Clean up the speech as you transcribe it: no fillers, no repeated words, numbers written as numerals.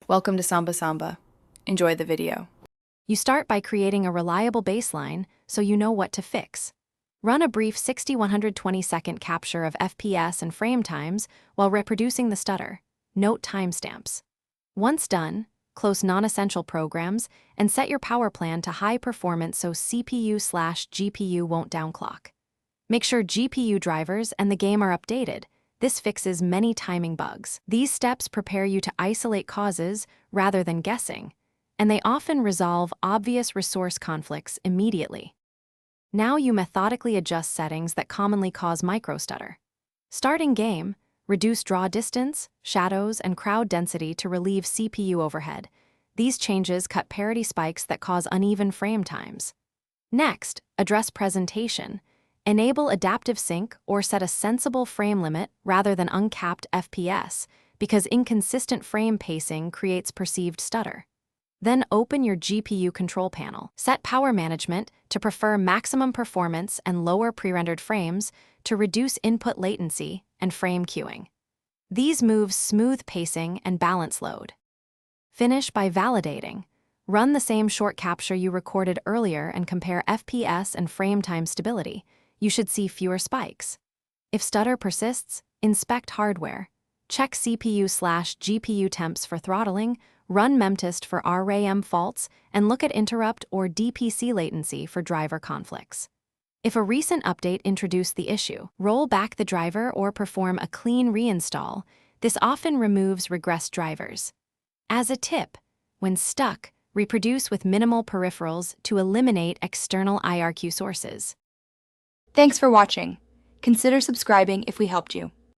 Welcome to Samba Samba. Enjoy the video. You start by creating a reliable baseline so you know what to fix. Run a brief 60-120-second capture of FPS and frame times while reproducing the stutter. Note timestamps. Once done, close non-essential programs and set your power plan to high performance so CPU/GPU won't downclock. Make sure GPU drivers and the game are updated. This fixes many timing bugs. These steps prepare you to isolate causes rather than guessing, and they often resolve obvious resource conflicts immediately. Now you methodically adjust settings that commonly cause microstutter. Start in game, reduce draw distance, shadows, and crowd density to relieve CPU overhead. These changes cut parity spikes that cause uneven frame times. Next, address presentation. Enable adaptive sync or set a sensible frame limit rather than uncapped FPS, because inconsistent frame pacing creates perceived stutter. Then open your GPU control panel. Set power management to prefer maximum performance and lower pre-rendered frames to reduce input latency and frame queuing. These moves smooth pacing and balance load. Finish by validating. Run the same short capture you recorded earlier and compare FPS and frame time stability. You should see fewer spikes. If stutter persists, inspect hardware. Check CPU/GPU temps for throttling, run memtest for RAM faults, and look at interrupt or DPC latency for driver conflicts. If a recent update introduced the issue, roll back the driver or perform a clean reinstall. This often removes regressed drivers. As a tip, when stuck, reproduce with minimal peripherals to eliminate external IRQ sources. Thanks for watching. Consider subscribing if we helped you.